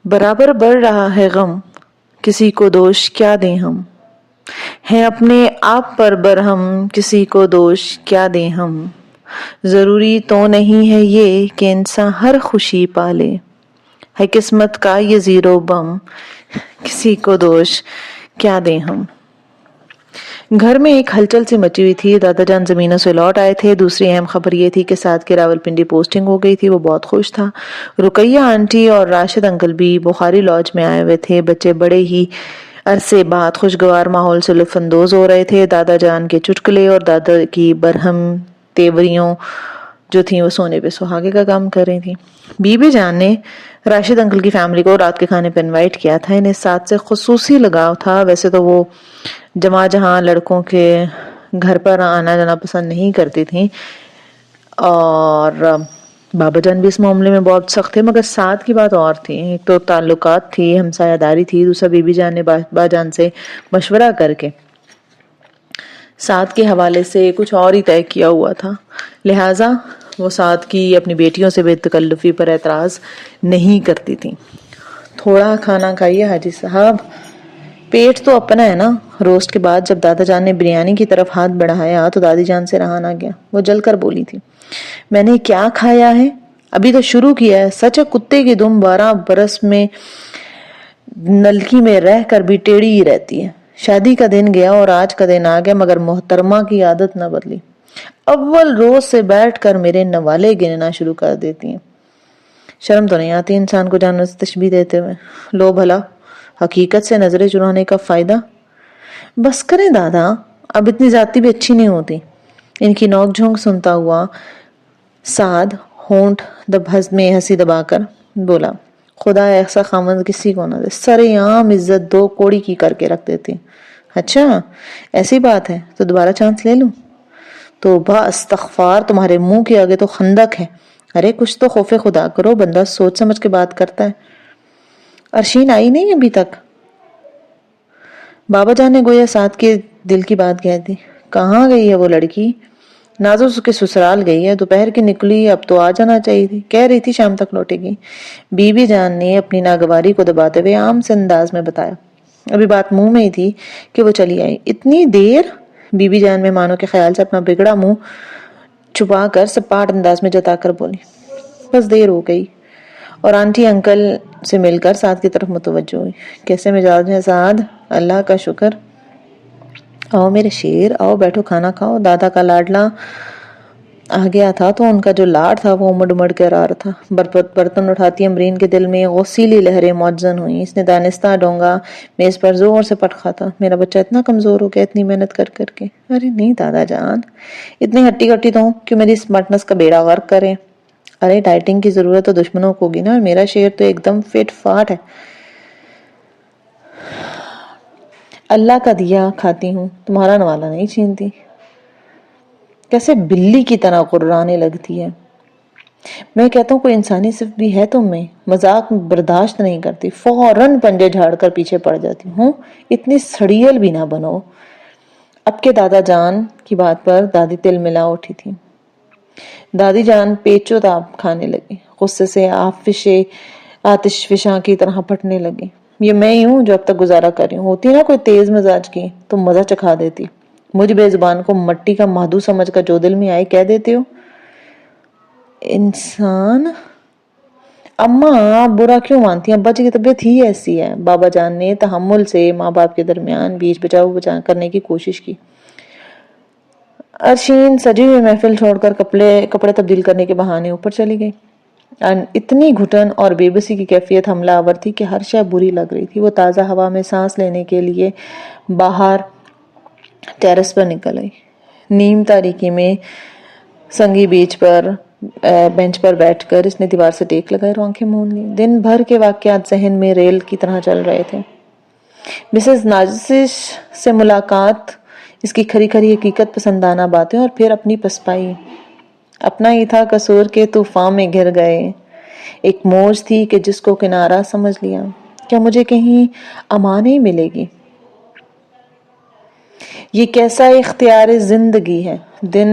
برابر بڑھ رہا ہے غم، کسی کو دوش کیا دیں ہم، ہیں اپنے آپ پر برہم، کسی کو دوش کیا دیں ہم۔ ضروری تو نہیں ہے یہ کہ انسان ہر خوشی پالے، ہے قسمت کا یہ زیر و بم، کسی کو دوش کیا دیں ہم۔ گھر میں ایک ہلچل سی مچی ہوئی تھی۔ دادا جان زمینوں سے لوٹ آئے تھے۔ دوسری اہم خبر یہ تھی کہ سعد کی راولپنڈی پوسٹنگ ہو گئی تھی۔ وہ بہت خوش تھا۔ رقیہ آنٹی اور راشد انکل بھی بخاری لاج میں آئے ہوئے تھے۔ بچے بڑے ہی عرصے بعد خوشگوار ماحول سے لطف اندوز ہو رہے تھے۔ دادا جان کے چٹکلے اور دادا کی برہم تیوریوں جو تھیں وہ سونے پہ سہاگے کا کام کر رہی تھیں۔ بی بی جان نے راشد انکل کی فیملی کو رات کے کھانے پہ انوائٹ کیا تھا۔ انہیں ساتھ سے خصوصی لگاؤ تھا۔ ویسے تو وہ جہاں لڑکوں کے گھر پر آنا جانا پسند نہیں کرتی تھیں اور بابا جان بھی اس معاملے میں بہت سخت تھے، مگر سعد کی بات اور تھی۔ ایک تو تعلقات تھی، ہمسایہ داری تھی، دوسرا بی بی جان نے با جان سے مشورہ کر کے سعد کے حوالے سے کچھ اور ہی طے کیا ہوا تھا، لہٰذا وہ سعد کی اپنی بیٹیوں سے بے تکلفی پر اعتراض نہیں کرتی تھی۔ تھوڑا کھانا کھائیے حاجی صاحب، پیٹ تو اپنا ہے نا۔ روسٹ کے بعد جب دادا جان نے بریانی کی طرف ہاتھ بڑھایا تو دادی جان سے رہا نہ گیا۔ وہ جل کر بولی تھی، میں نے کیا کھایا ہے؟ ابھی تو شروع کیا ہے۔ سچ ہے کتے کی دم 12 برس میں نلکی میں رہ کر بھی ٹیڑھی ہی رہتی ہے۔ شادی کا دن گیا اور آج کا دن آ گیا، مگر محترمہ کی عادت نہ بدلی۔ اول روز سے بیٹھ کر میرے نوالے گننا شروع کر دیتی ہیں۔ شرم تو نہیں آتی انسان کو جانور سے تشبیہ دیتے ہوئے؟ لو بھلا حقیقت سے نظریں چرانے کا فائدہ؟ بس کریں دادا، اب اتنی زیادتی بھی اچھی نہیں ہوتی۔ ان کی نوک جھونک سنتا ہوا سعد ہونٹ میں ہنسی دبا کر بولا، خدا ایسا خامند کسی کو نہ دے، سرے عام عزت دو کوڑی کی کر کے رکھ دیتی۔ اچھا ایسی بات ہے تو دوبارہ چانس لے لوں؟ توبہ استغفار، تمہارے منہ کے آگے تو خندق ہے۔ ارے کچھ تو خوف خدا کرو، بندہ سوچ سمجھ کے بات کرتا ہے۔ ارشین آئی نہیں ابھی تک؟ بابا جان نے گویا سعد کے دل کی بات کہہ دی۔ کہاں گئی ہے وہ لڑکی؟ نازو کے سسرال گئی ہے، دوپہر کی نکلی، اب تو آ جانا چاہیے تھی، کہہ رہی تھی شام تک لوٹے گی۔ بی بی جان نے اپنی ناگواری کو دباتے ہوئے عام سے انداز میں بتایا۔ ابھی بات منہ میں ہی تھی کہ وہ چلی آئی۔ اتنی دیر؟ بی بی جان مہمانوں کے خیال سے اپنا بگڑا منہ چھپا کر سپاٹ انداز میں جتا کر بولی، بس دیر ہو گئی۔ اور آنٹی انکل سے مل کر سعد کی طرف متوجہ ہوئی۔ کیسے مزاج ہے سعد؟ اللہ کا شکر۔ آؤ میرے شیر، آؤ بیٹھو کھانا کھاؤ۔ دادا کا لاڈلا آ گیا تھا تو ان کا جو لاڈ تھا وہ امڑ امڑ کے آ رہا تھا۔ برتن اٹھاتی امرین کے دل میں غصیلی لہریں موجزن ہوئیں۔ اس نے دانستہ ڈونگا میز پر زور سے پٹ کھاتا۔ میرا بچہ اتنا کمزور ہو گیا اتنی محنت کر کر کے۔ ارے نہیں دادا جان، اتنی ہٹی کٹی تو ہوں کہ میری سمارٹنس کا بیڑا غرق کرے۔ ارے ڈائٹنگ کی ضرورت تو دشمنوں کو ہوگی نا، اور میرا شیر تو ایک دم فٹ فاٹ ہے۔ اللہ کا دیا کھاتی ہوں، تمہارا نوالا نہیں چھینتی۔ کیسے بلی کی طرح غرانے لگتی ہے۔ میں کہتا ہوں کوئی انسانی صرف بھی ہے تم میں، مذاق برداشت نہیں کرتی، فوراً پنجے جھاڑ کر پیچھے پڑ جاتی ہوں۔ اتنی سڑیل بھی نہ بنو۔ اب کے دادا جان کی بات پر دادی تل ملا اٹھی تھی۔ دادی جان پیچو تاب کھانے لگی، غصے سے آتش فشاں کی طرح پھٹنے لگی۔ یہ میں ہی ہوں جو اب تک گزارا کر رہی ہوں، ہوتی نا کوئی تیز مزاج کی تو مزہ چکھا دیتی۔ مجھ بے زبان کو مٹی کا مہدو سمجھ کر جو دل میں آئے کہہ دیتے ہو۔ انسان اماں برا کیوں مانتی ہیں؟ ابا جی کی طبیعت ہی ایسی ہے۔ بابا جان نے تحمل سے ماں باپ کے درمیان بیچ بچاؤ کرنے کی کوشش کی۔ ارشین سجی ہوئی محفل چھوڑ کر کپڑے تبدیل کرنے کے بہانے اوپر چلی گئی۔ اتنی گھٹن اور بے بسی کی کیفیت حملہ آور تھی کہ ہر شے بری لگ رہی تھی۔ وہ تازہ ہوا میں سانس لینے کے لیے باہر ٹیرس پر نکل آئی۔ نیم تاریکی میں سنگی بینچ پر بیٹھ کر اس نے دیوار سے ٹیک لگائے اور آنکھیں موند لی۔ دن بھر کے واقعات ذہن میں ریل کی طرح چل رہے تھے۔ مسز نازش سے ملاقات، اس کی کھری کھری حقیقت پسندانہ باتیں، اور پھر اپنی پسپائی۔ اپنا ہی تھا قصور کے طوفان میں گر گئے۔ ایک موج تھی کہ جس کو کنارہ سمجھ لیا۔ کیا مجھے کہیں امان نہیں ملے گی؟ یہ کیسا اختیار زندگی ہے، دن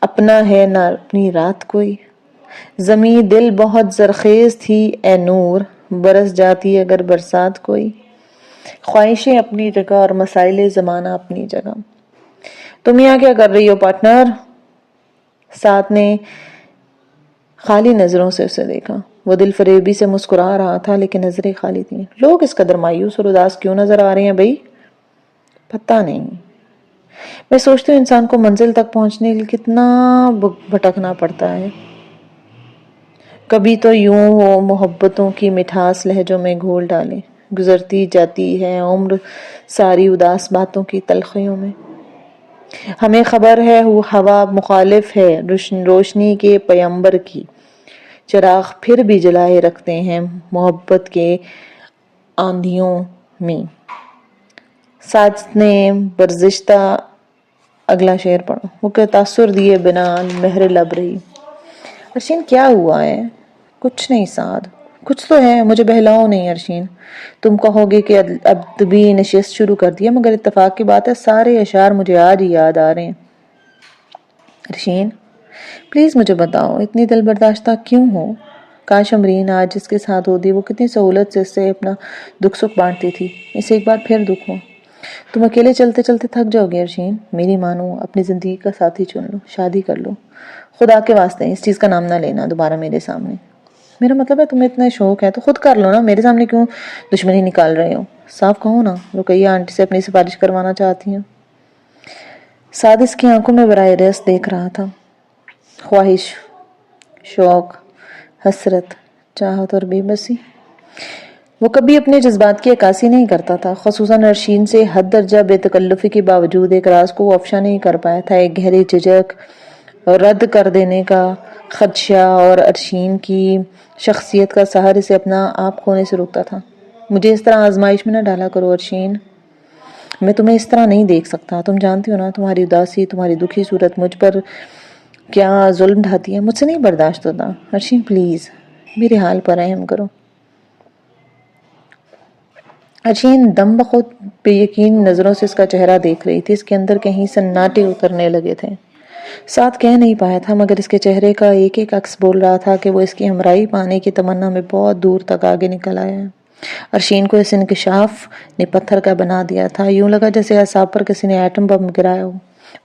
اپنا ہے نہ اپنی رات کوئی۔ زمیں دل بہت زرخیز تھی اے نور، برس جاتی اگر برسات کوئی. خواہشیں اپنی جگہ اور مسائل زمانہ اپنی جگہ. تم یہاں کیا کر رہی ہو پارٹنر؟ ساتھ نے خالی نظروں سے اسے دیکھا. وہ دل فریبی سے مسکرا رہا تھا لیکن نظریں خالی تھیں. لوگ اس قدر مایوس اور اداس کیوں نظر آ رہے ہیں بھائی؟ پتہ نہیں. میں سوچتی ہوں انسان کو منزل تک پہنچنے کے لیے کتنا بھٹکنا پڑتا ہے. کبھی تو یوں وہ محبتوں کی مٹھاس لہجوں میں گھول ڈالے. گزرتی جاتی ہے عمر ساری اداس باتوں کی تلخیوں میں. ہمیں خبر ہے وہ ہوا مخالف ہے روشنی کے پیمبر کی. چراغ پھر بھی جلائے رکھتے ہیں محبت کے آندھیوں میں. ساتھ نے برزشتہ اگلا شعر پڑھا. وہ کہ تاثر دیے بنا مہر لب رہی. ارشین کیا ہوا ہے؟ کچھ نہیں سعد. کچھ تو ہے، مجھے بہلاؤ نہیں ارشین. تم کہو گے کہ ادبی نشست شروع کر دیا، مگر اتفاق کی بات ہے سارے اشعار مجھے آج ہی یاد آ رہے ہیں. ارشین پلیز مجھے بتاؤ اتنی دل برداشتہ کیوں ہو؟ کاش امرین آج جس کے ساتھ ہوتی وہ کتنی سہولت سے اس سے اپنا دکھ سکھ بانٹتی تھی. اسے ایک بار پھر دکھ ہو. تم اکیلے چلتے چلتے تھک جاؤ گے ارشین. میری مانو اپنی زندگی کا ساتھی چن لو، شادی کر لو. خدا کے واسطے اس چیز کا نام نہ لینا دوبارہ میرے سامنے. میرا مطلب ہے تمہیں اتنا شوق ہے تو خود کر لو نا، میرے سامنے کیوں دشمنی نکال رہے ہو؟ صاف کہو نا. رقیہ آنٹی سے اپنی سفارش کروانا چاہتی ہیں. سعد اس کی آنکھوں میں براہ راست دیکھ رہا تھا. خواہش، شوق، حسرت، چاہت اور بے بسی. وہ کبھی اپنے جذبات کی عکاسی نہیں کرتا تھا، خصوصاً ارشین سے حد درجہ بے تکلفی کے باوجود ایک راز کو وہ افشا نہیں کر پایا تھا. ایک گہری جھجک، رد کر دینے کا خدشہ اور ارشین کی شخصیت کا سحر اسے اپنا آپ کھونے سے روکتا تھا. مجھے اس طرح آزمائش میں نہ ڈالا کرو ارشین. میں تمہیں اس طرح نہیں دیکھ سکتا. تم جانتی ہو نا تمہاری اداسی، تمہاری دکھی صورت مجھ پر کیا ظلم ڈھاتی ہے. مجھ سے نہیں برداشت ہوتا. ارشین پلیز میرے حال پر رحم کرو. ارشین دم بخود بے یقین نظروں سے اس کا چہرہ دیکھ رہی تھی. اس کے اندر کہیں سناٹے اترنے لگے تھے. ساتھ کہہ نہیں پایا تھا مگر اس کے چہرے کا ایک ایک عکس بول رہا تھا کہ وہ اس کی ہمراہی پانے کی تمنا میں بہت دور تک آگے نکل آیا ہے. ارشین کو اس انکشاف نے پتھر کا بنا دیا تھا. یوں لگا جیسے اعصاب پر کسی نے ایٹم بم گرایا ہو.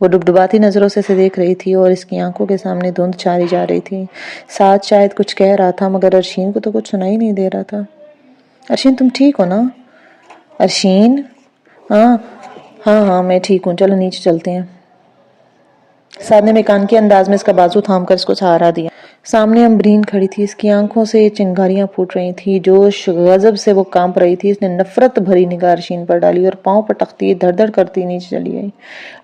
وہ ڈبڈباتی نظروں سے اسے دیکھ رہی تھی اور اس کی آنکھوں کے سامنے دھند چھاری جا رہی تھی. ساتھ شاید کچھ کہہ رہا تھا مگر ارشین کو تو کچھ سنائی نہیں دے رہا تھا. ارشین تم ٹھیک ہو نا؟ ارشین ہاں میں ٹھیک ہوں. چلو نیچے چلتے ہیں. سعد نے میکانکی انداز میں اس کا بازو تھام کر اس کو سہارا دیا. سامنے امبرین کھڑی تھی. اس کی آنکھوں سے چنگاریاں پھوٹ رہی تھی. جوش غضب سے وہ کانپ رہی تھی. اس نے نفرت بھری نگاہ ارشین پر ڈالی اور پاؤں پٹکتی دھڑ دھڑ کرتی نیچے چلی آئی.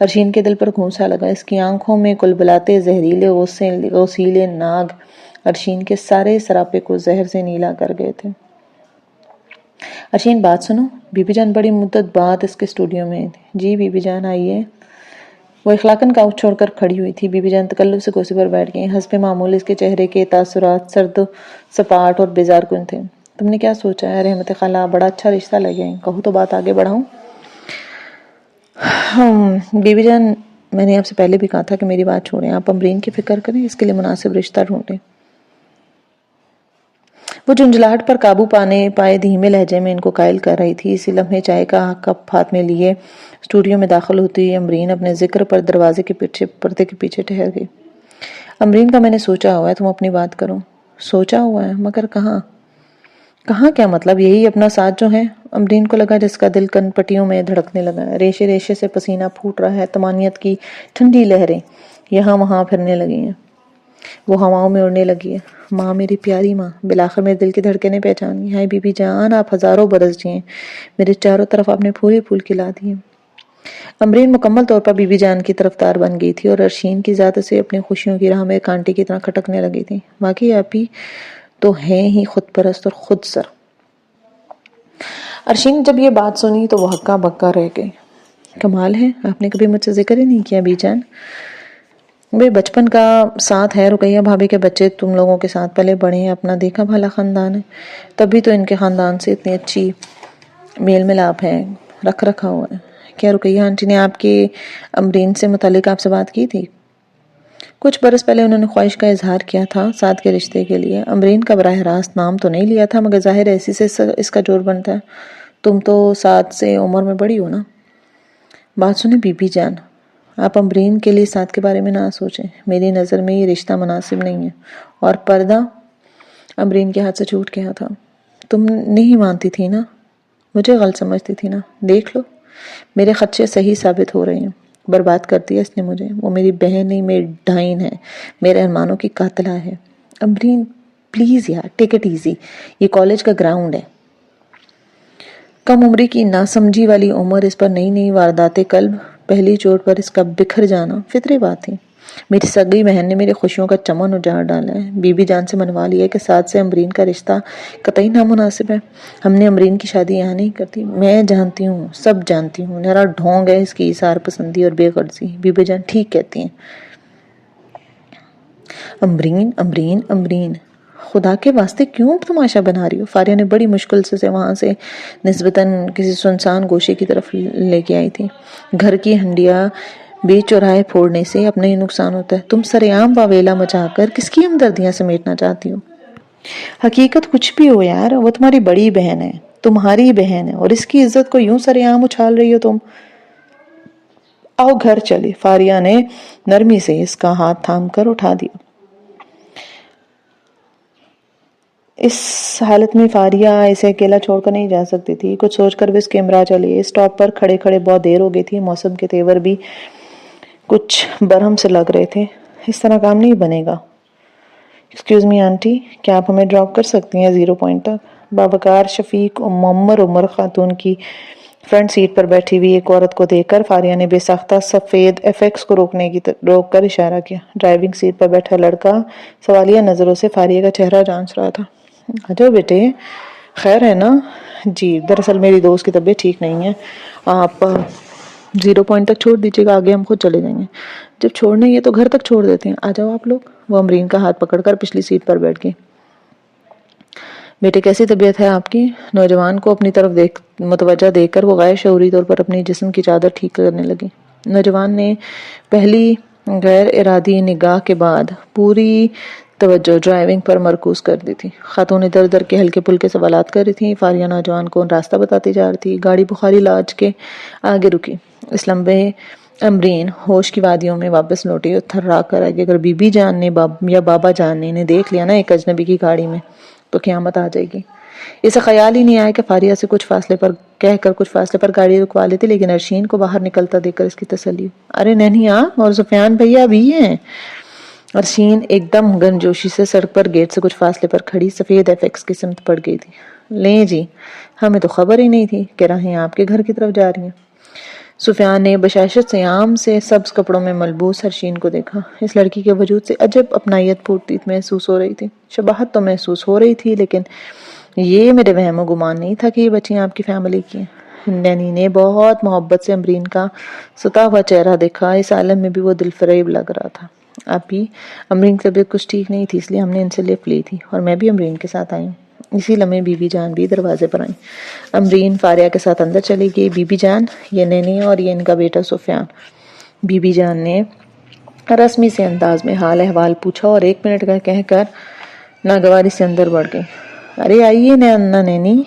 ارشین کے دل پر گھونسا لگا. اس کی آنکھوں میں کلبلاتے زہریلے غوصیلے ناگ ارشین کے سارے سراپے کو زہر سے نیلا کر گئے تھے. ارشین بات سنو. بی بی جان بڑی مدت بعد اس کے اسٹوڈیو میں تھی. جی بی بی جان آئیے. وہ اخلاقاً کاؤچ چھوڑ کر کھڑی ہوئی تھی. بی بی جان تکلف سے کرسی پر بیٹھ گئی. حسب معمول اس کے چہرے کے تاثرات سرد سپاٹ اور بیزار کن تھے. تم نے کیا سوچا ہے رحمت خالہ؟ بڑا اچھا رشتہ لگے. کہو تو بات آگے بڑھاؤں. بی بی جان میں نے آپ سے پہلے بھی کہا تھا کہ میری بات چھوڑیں. آپ امرین کی فکر کریں، اس کے لیے مناسب رشتہ ڈھونڈیں. وہ جھنجھلاہٹ پر قابو پائے دھیمے لہجے میں ان کو قائل کر رہی تھی. اسی لمحے چائے کا کپ ہاتھ میں لیے اسٹوڈیو میں داخل ہوتی ہوئی امرین اپنے ذکر پر دروازے کے پردے کے پیچھے ٹھہر گئی. امرین کا میں نے سوچا ہوا ہے تم اپنی بات کرو. سوچا ہوا ہے مگر کہاں کیا مطلب؟ یہی اپنا ساتھ جو ہے. امرین کو لگا جس کا دل کن پٹیوں میں دھڑکنے لگا ہے. ریشے ریشے سے پسینہ پھوٹ رہا ہے. تمانیت کی ٹھنڈی لہریں یہاں وہاں پھرنے لگی ہیں. وہ ہواؤں میں اڑنے لگی ہے. ماں، میری پیاری ماں. بالآخر میرے دل کی دھڑکنیں پہچانی. ہائے بی بی جان، آپ ہزاروں برس جئیں. میرے چاروں طرف آپ نے پھول پھول کھلا دیے. امرین مکمل طور پر بی بی جان کی طرفدار بن گئی تھی اور ارشین کی ذات سے اپنی خوشیوں کی راہ میں کانٹے کی طرح کھٹکنے لگی تھی. واقعی آپ ہی تو ہیں ہی خود پرست اور خود سر. ارشین جب یہ بات سنی تو وہ ہکا بکا رہ گئی. کمال ہے، آپ نے کبھی مجھ سے ذکر ہی نہیں کیا بی جان. بے بچپن کا ساتھ ہے. رقیہ بھابھی کے بچے تم لوگوں کے ساتھ پلے بڑے ہیں. اپنا دیکھا بھالا خاندان ہے. تبھی تو ان کے خاندان سے اتنی اچھی میل ملاپ ہے، رکھا ہوا ہے. کیا رقیہ آنٹی نے آپ کے امرین سے متعلق آپ سے بات کی تھی؟ کچھ برس پہلے انہوں نے خواہش کا اظہار کیا تھا سعد کے رشتے کے لیے۔ امرین کا براہ راست نام تو نہیں لیا تھا، مگر ظاہر ہے اسی سے اس کا جوڑ بنتا ہے۔ تم تو سعد سے عمر میں بڑی ہو نا۔ بات سنیں بی بی جان، آپ امرین کے لیے سعد کے بارے میں نہ سوچیں، میری نظر میں یہ رشتہ مناسب نہیں ہے۔ اور پردہ امرین کے ہاتھ سے چھوٹ گیا تھا۔ تم نہیں مانتی تھی نا، مجھے غلط سمجھتی تھی نا، دیکھ لو میرے خدشے صحیح ثابت ہو رہے ہیں۔ برباد کر دیا اس نے مجھے، وہ میری بہن نہیں، میری ڈائن ہے، میرے ارمانوں کی قاتلہ ہے۔ امرین پلیز یار ٹیک اٹ ایزی، یہ کالج کا گراؤنڈ ہے۔ کم عمری کی ناسمجھی والی عمر، اس پر نئی نئی واردات قلب، پہلی چوٹ پر اس کا بکھر جانا فطری بات تھی۔ میری سگی بہن نے میری خوشیوں کا چمن اجاڑ ڈالا ہے۔ بی بی جان سے منوا لیا کہ سعد سے امرین کا رشتہ قطعی نامناسب ہے، ہم نے امرین کی شادی یہاں نہیں کرتی۔ میں جانتی ہوں، سب جانتی ہوں، نرا ڈھونگ ہے اس کی اثار پسندی اور بے غرضی۔ بی بی جان ٹھیک کہتی ہیں۔ امرین امرین امرین، خدا کے واسطے کیوں تماشا بنا رہی ہو؟ فاریہ نے بڑی مشکل سے وہاں سے نسبتاً کسی سنسان گوشے کی طرف لے کے آئی تھی۔ گھر کی ہنڈیاں بے چوراہے پھوڑنے سے اپنا ہی نقصان ہوتا ہے۔ تم سرعام واویلا مچا کر کس کی ہمدردیاں سمیٹنا چاہتی ہو؟ حقیقت کچھ بھی ہو یار، وہ تمہاری بڑی بہن ہے، تمہاری بہن ہے، اور اس کی عزت کو یوں سرعام اچھال رہی ہو تم۔ آؤ گھر چلے۔ فاریہ نے نرمی سے اس کا ہاتھ تھام کر اٹھا دیا۔ اس حالت میں فاریہ اسے اکیلا چھوڑ کر نہیں جا سکتی تھی۔ کچھ سوچ کر وہ اس کے امراء چلی۔ اسٹاپ پر کھڑے کھڑے بہت دیر ہو گئی تھی، موسم کے تیور بھی کچھ برہم سے لگ رہے تھے۔ اس طرح کام نہیں بنے گا۔ ایکسکیوز می آنٹی، کیا آپ ہمیں ڈراپ کر سکتی ہیں 0 پوائنٹ تک؟ باوقار شفیق معمر عمر خاتون کی فرنٹ سیٹ پر بیٹھی ہوئی ایک عورت کو دیکھ کر فاریہ نے بے ساختہ سفید ایفیکس کو روک کر اشارہ کیا۔ ڈرائیونگ سیٹ پر بیٹھا لڑکا سوالیہ نظروں سے فاریہ کا چہرہ جانچ رہا تھا۔ آجاؤ بیٹے، خیر ہے نا؟ جی دراصل میری دوست کی طبیعت ٹھیک نہیں ہے، آپ 0 پوائنٹ تک چھوڑ دیجیے گا، آگے ہم خود چلے جائیں گے۔ جب چھوڑنا ہی ہے تو گھر تک چھوڑ دیتے ہیں، آ جاؤ آپ لوگ۔ وہ امرین کا ہاتھ پکڑ کر پچھلی سیٹ پر بیٹھ گئی۔ بیٹے کیسی طبیعت ہے آپ کی؟ نوجوان کو اپنی طرف متوجہ دیکھ کر وہ غیر شعوری طور پر اپنی جسم کی چادر ٹھیک کرنے لگی۔ نوجوان نے پہلی غیر ارادی نگاہ کے بعد پوری توجہ ڈرائیونگ پر مرکوز کر دی تھی۔ خاتون ادھر ادھر کے ہلکے پھلکے سوالات کر رہی تھی۔ فاریہ نوجوان کو راستہ بتاتی جا رہی تھی۔ گاڑی بخاری لاج کے آگے رکی۔ اس لمبے امرین ہوش کی وادیوں میں واپس لوٹی اور تھرا کر آگے، اگر بی بی جان نے یا بابا جان نے انہیں دیکھ لیا نا ایک اجنبی کی گاڑی میں تو قیامت آ جائے گی۔ اسے خیال ہی نہیں آیا کہ فاریہ سے کچھ فاصلے پر گاڑی رکوا لیتی، لیکن ارشین کو باہر نکلتا دیکھ کر اس کی تسلی ہوئی۔ ارے نینی آپ اور سفیان بھیا بھی ہیں۔ ارشین ایک دم گرمجوشی سے سڑک پر گیٹ سے کچھ فاصلے پر کھڑی سفید ایفیکس کی سمت پڑ گئی تھی۔ لیں جی، ہمیں تو خبر ہی نہیں تھی کہ راہیں آپ کے گھر کی طرف جا رہی ہیں۔ سفیان نے بشاشت سے عام سے سبز کپڑوں میں ملبوس ارشین کو دیکھا۔ اس لڑکی کے وجود سے عجب اپنائیت پھوٹتی محسوس ہو رہی تھی۔ شباہت تو محسوس ہو رہی تھی، لیکن یہ میرے وہم و گمان نہیں تھا کہ یہ بچیاں آپ کی فیملی کی ہیں۔ نینی نے بہت محبت سے امرین کا ستا ہوا چہرہ دیکھا۔ اس عالم میں بھی وہ دل فریب لگ رہا تھا۔ ابھی امرین کی طبیعت کچھ ٹھیک نہیں تھی، اس لیے ہم نے ان سے لفٹ لی تھی اور میں بھی امرین کے ساتھ آئی ہوں۔ اسی لمحے بی بی جان بھی دروازے پر آئیں۔ امرین فاریہ کے ساتھ اندر چلی گئی۔ بی بی جان، یہ نینی اور یہ ان کا بیٹا سفیان۔ بی بی جان نے رسمی سے انداز میں حال احوال پوچھا اور 1 منٹ کا کہہ کر ناگواری سے اندر بڑھ گئی۔ ارے آئیے نا نینی،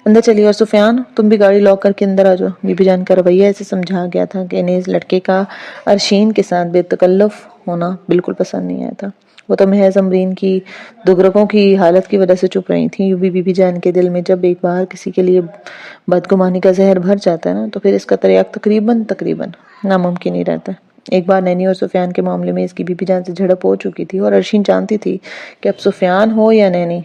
اندر چلیے، اور سفیان تم بھی گاڑی لاک کر کے اندر آ جاؤ۔ بی بی جان کا رویہ ایسے سمجھا گیا تھا کہ انہیں اس لڑکے کا ارشین کے ساتھ بے تکلف ہونا بالکل پسند نہیں آیا تھا۔ وہ تو محض امرین کی دگرگوں کی حالت کی وجہ سے چپ رہی تھیں۔ یوں بھی بی بی جان کے دل میں جب ایک بار کسی کے لیے بدگمانی کا زہر بھر جاتا ہے نا تو پھر اس کا تریاق تقریباً ناممکن ہی رہتا ہے۔ ایک بار نینی اور سفیان کے معاملے میں اس کی بی بی جان سے جھڑپ ہو چکی تھی، اور ارشین جانتی تھی کہ اب سفیان ہو یا نینی،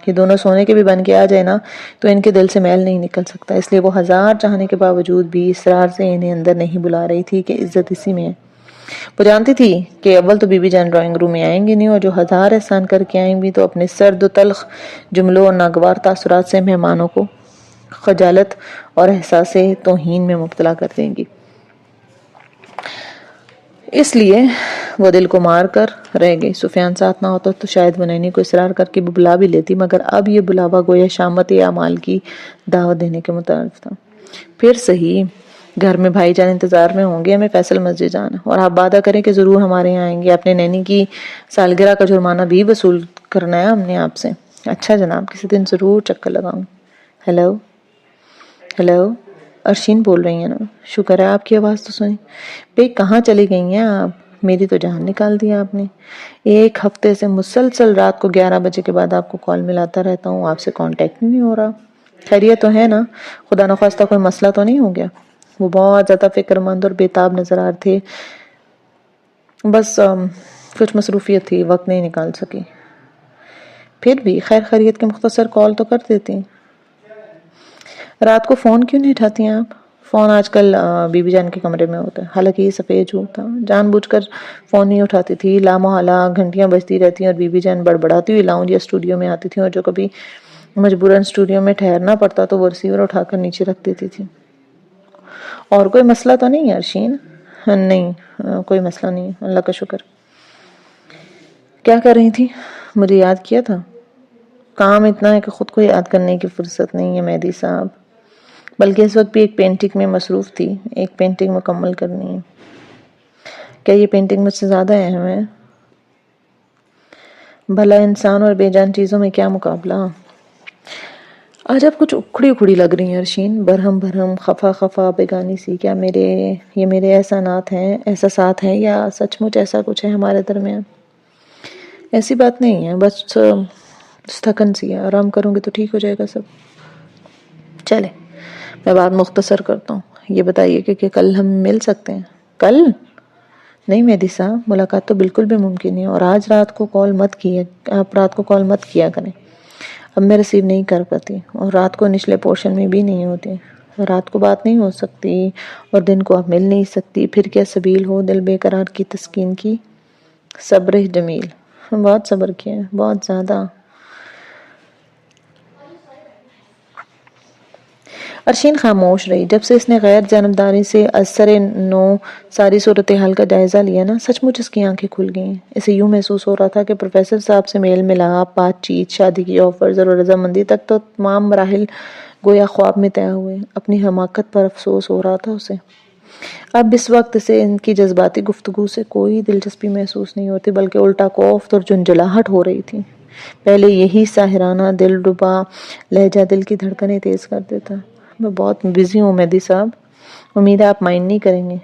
یہ دونوں سونے کے بھی بن کے آ جائے نا تو ان کے دل سے میل نہیں نکل سکتا۔ اس لیے وہ ہزار چاہنے کے باوجود بھی اصرار سے انہیں اندر نہیں بلا رہی تھی کہ عزت اسی میں ہے۔ وہ جانتی تھی کہ اول تو بی بی جان ڈرائنگ روم میں آئیں گی نہیں، اور جو ہزار احسان کر کے آئیں گی تو اپنے سرد و تلخ جملوں اور ناگوار تاثرات سے مہمانوں کو خجالت اور احساس توہین میں مبتلا کر دیں گی۔ اس لیے وہ دل کو مار کر رہ گئی۔ سفیان ساتھ نہ ہوتا تو شاید وہ نینی کو اصرار کر کے بلا بھی لیتی، مگر اب یہ بلاوا گویا شامت اعمال کی دعوت دینے کے مترادف تھا۔ پھر صحیح گھر میں بھائی جان انتظار میں ہوں گے ہمیں فیصل مسجد جانا، اور آپ وعدہ کریں کہ ضرور ہمارے یہاں آئیں گے. اپنے نینی کی سالگرہ کا جرمانہ بھی وصول کرنا ہے ہم نے آپ سے. اچھا جناب، کسی دن ضرور چکر لگاؤں. ہیلو ہیلو، ارشین بول رہی ہیں نا؟ شکر ہے آپ کی آواز تو سنی. بھئی کہاں چلی گئی ہیں آپ؟ میری تو جان نکال دی آپ نے. ایک ہفتے سے مسلسل رات کو 11 بجے کے بعد آپ کو کال ملاتا رہتا ہوں، آپ سے کانٹیکٹ نہیں ہو رہا. خیریت تو ہے نا؟ خدا نخواستہ کوئی مسئلہ تو نہیں ہو گیا؟ وہ بہت زیادہ فکر مند اور بیتاب نظر آ رہے تھے. بس کچھ مصروفیت تھی، وقت نہیں نکال سکی. پھر بھی خیر خیریت کے مختصر کال تو کر دیتی. رات کو فون کیوں نہیں اٹھاتی ہیں آپ؟ فون آج کل بی بی جان کے کمرے میں ہوتا ہے، حالانکہ یہ سفید جھوٹ تھا. جان بوجھ کر فون نہیں اٹھاتی تھی. لامحالہ گھنٹیاں بجتی رہتی اور بی بی جان بڑبڑاتی ہوئی لاؤنج یا اسٹوڈیو میں آتی تھی، اور جو کبھی مجبوراً اسٹوڈیو میں ٹھہرنا پڑتا تو وہ ریسیور اٹھا کر نیچے رکھ دیتی تھی. اور کوئی مسئلہ تو نہیں ہے ارشین؟ نہیں، کوئی مسئلہ نہیں، اللہ کا شکر. کیا کر رہی تھی؟ مجھے یاد کیا تھا؟ کام اتنا ہے کہ خود کو یاد کرنے کی فرصت نہیں ہے مہدی صاحب. بلکہ اس وقت بھی ایک پینٹنگ میں مصروف تھی، ایک پینٹنگ مکمل کرنی ہے. کیا یہ پینٹنگ مجھ سے زیادہ اہم ہے؟ بھلا انسان اور بے جان چیزوں میں کیا مقابلہ؟ آج آپ کچھ اکھڑی اکھڑی لگ رہی ہیں ارشین، برہم برہم، خفا خفا، بیگانی سی. کیا یہ میرے احساسات ہیں یا سچ مچ ایسا کچھ ہے ہمارے درمیان؟ ایسی بات نہیں ہے، بس تھکن سی ہے. آرام کروں گی تو ٹھیک ہو جائے گا سب. چلے میں بات مختصر کرتا ہوں. یہ بتائیے کہ کل ہم مل سکتے ہیں؟ کل نہیں مہدی صاحب، ملاقات تو بالکل بھی ممکن نہیں. اور آپ رات کو کال مت کیا کریں. اب میں ریسیو نہیں کر پاتی، اور رات کو نچلے پورشن میں بھی نہیں ہوتی. رات کو بات نہیں ہو سکتی اور دن کو آپ مل نہیں سکتی. پھر کیا سبیل ہو دل بے قرار کی تسکین کی؟ صبر جمیل. بہت صبر کیا ہے، بہت زیادہ. ارشین خاموش رہی. جب سے اس نے غیر جانبداری سے اثر نو ساری صورتحال کا جائزہ لیا نا، سچ مچ اس کی آنکھیں کھل گئیں. اسے یوں محسوس ہو رہا تھا کہ پروفیسر صاحب سے میل ملاپ، بات چیت، شادی کی آفرز اور رضامندی تک تو تمام مراحل گویا خواب میں طے ہوئے. اپنی حماقت پر افسوس ہو رہا تھا اسے. اب اس وقت سے ان کی جذباتی گفتگو سے کوئی دلچسپی محسوس نہیں ہوتی، بلکہ الٹا کوفت اور جنجلاہٹ ہو رہی تھی. پہلے یہی ساحرانہ دل ربا لہجہ دل کی دھڑکنیں تیز کر دیتا. میں بہت بزی ہوں مہدی صاحب، امید ہے آپ مائنڈ نہیں کریں گے.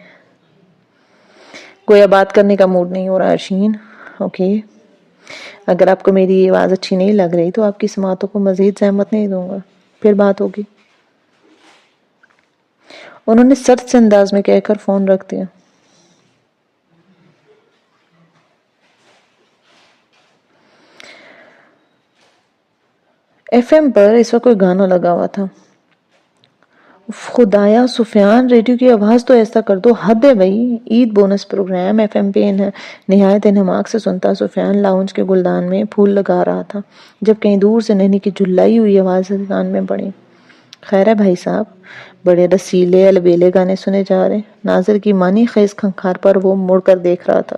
گویا بات کرنے کا موڈ نہیں ہو رہا ارشین. اوکے، اگر آپ کو میری یہ آواز اچھی نہیں لگ رہی تو آپ کی سماعتوں کو مزید زحمت نہیں دوں گا، پھر بات ہوگی. انہوں نے سرد سے انداز میں کہہ کر فون رکھ دیا. ایف ایم پر اس وقت کوئی گانا لگا ہوا تھا. خدایا سفیان، ریڈیو کی آواز تو ایسا کر دو، حد ہے بھائی. عید بونس پروگرام ایف ایم پہ نہایت انہماک سے سنتا سفیان لاؤنج کے گلدان میں پھول لگا رہا تھا، جب کہیں دور سے نینی کی جھلائی ہوئی آواز کان میں پڑی. خیر ہے بھائی صاحب؟ بڑے رسیلے البیلے گانے سنے جا رہے. ناظر کی مانی خیز کھنکھار پر وہ مڑ کر دیکھ رہا تھا.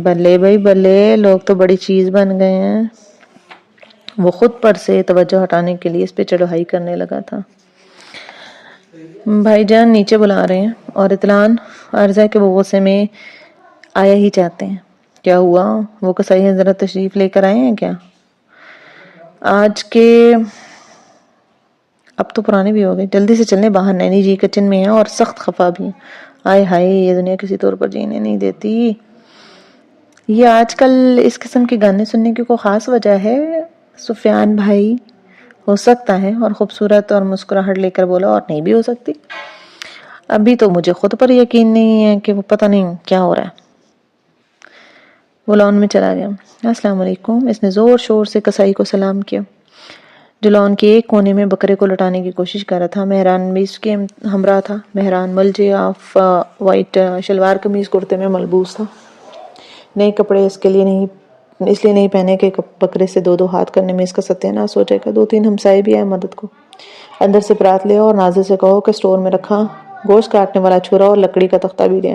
بلے بھائی بلے، لوگ تو بڑی چیز بن گئے ہیں. وہ خود پر سے توجہ ہٹانے کے لیے اس پہ چڑھائی کرنے لگا تھا. بھائی جان نیچے بلا رہے ہیں، اور اطلاعاً عرض ہے کہ وہ غصے میں آیا ہی چاہتے ہیں. کیا ہوا؟ وہ قصائی حضرت تشریف لے کر آئے ہیں کیا؟ آج کے اب تو پرانے بھی ہو گئے. جلدی سے چلنے باہر، نینی جی کچن میں ہیں اور سخت خفا بھی ہیں. آئے ہائے، یہ دنیا کسی طور پر جینے نہیں دیتی. یہ آج کل اس قسم کے گانے سننے کی کوئی خاص وجہ ہے سفیان بھائی؟ ہو سکتا ہے. اور خوبصورت اور مسکراہٹ لے کر بولا، اور نہیں بھی ہو سکتی. ابھی تو مجھے خود پر یقین نہیں ہے کہ وہ پتہ نہیں کیا ہو رہا ہے. وہ لان میں چلا گیا. السلام علیکم. اس نے زور شور سے کسائی کو سلام کیا، جو لان کے ایک کونے میں بکرے کو لٹانے کی کوشش کر رہا تھا. مہران بھی اس کے ہمراہ تھا. مہران ملجے آف وائٹ شلوار قمیض کرتے میں ملبوس تھا. نئے کپڑے اس لیے نہیں پہنے کہ بکرے سے دو ہاتھ کرنے میں اس کا ستیاناش ہو جائے گا. 2-3 ہمسائے بھی آئے مدد کو. اندر سے پرات لے اور ناظر سے کہو کہ سٹور میں رکھا گوشت کاٹنے والا چھرا اور لکڑی کا تختہ بھی لے.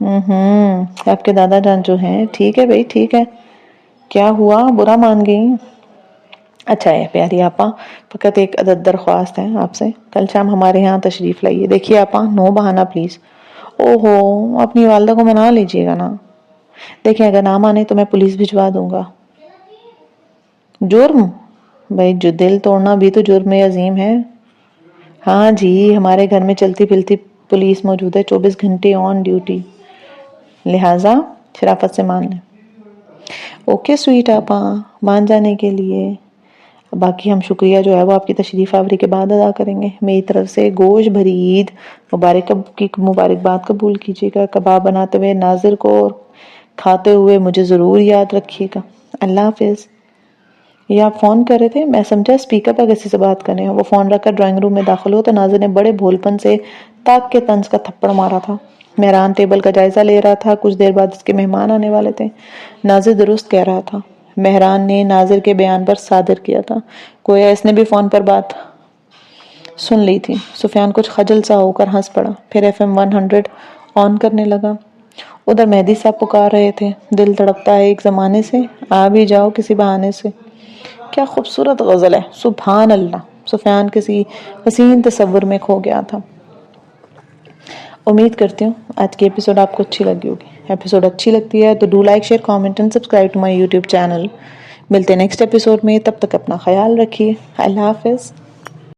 آپ کے دادا جان جو ہیں، ٹھیک ہے بھائی ٹھیک ہے، کیا ہوا، برا مان گئی؟ اچھا ہے پیاری آپا، فقط ایک عدد درخواست ہے آپ سے، کل شام ہمارے یہاں تشریف لائیے۔ دیکھیے آپا، نو بہانا پلیز۔ اوہو، اپنی والدہ کو منا لیجیے گا نا۔ دیکھیں اگر نہ مانے تو میں پولیس بھجوا دوں گا۔ جرم؟ بھائی جو دل توڑنا بھی تو جرم عظیم ہے۔ ہاں جی، ہمارے گھر میں چلتی پھرتی پولیس موجود ہے، 24 گھنٹے آن ڈیوٹی، لہٰذا شرافت سے مان لیں۔ اوکے سویٹ آپا، مان جانے کے لیے۔ باقی ہم شکریہ جو ہے وہ آپ کی تشریف آوری کے بعد ادا کریں گے۔ میری طرف سے گوشت بھری عید کی مبارکباد قبول کیجیے گا۔ کباب بناتے ہوئے ناظر کو اور کھاتے ہوئے مجھے ضرور یاد رکھیے گا۔ اللہ حافظ۔ یہ آپ فون کر رہے تھے؟ میں سمجھا اسپیکر پر کسی سے بات کر رہے ہیں۔ وہ فون رکھ کر ڈرائنگ روم میں داخل ہو تو ناظر نے بڑے بھول پن سے طاق کے طنز کا تھپڑ مارا تھا۔ مہران ٹیبل کا جائزہ لے رہا تھا، کچھ دیر بعد اس کے مہمان آنے والے تھے۔ ناظر درست کہہ رہا تھا، مہران نے ناظر کے بیان پر صادر کیا تھا، گویا اس نے بھی فون پر بات سن لی تھی۔ سفیان کچھ خجل سا ہو کر ہنس پڑا، پھر FM 100 آن کرنے لگا۔ ادھر مہدی صاحب پکار رہے تھے، دل تڑپتا ہے ایک زمانے سے، آ بھی جاؤ کسی بہانے سے۔ کیا خوبصورت غزل ہے، سبحان اللہ۔ سفیان کسی حسین تصور میں کھو گیا تھا۔ امید کرتی ہوں آج کی ایپیسوڈ آپ کو اچھی لگی ہوگی۔ ایپیسوڈ اچھی لگتی ہے تو do like share comment and subscribe to my YouTube channel. ملتے ہیں نیکسٹ ایپیسوڈ میں، تب تک اپنا خیال رکھیے۔ اللہ حافظ۔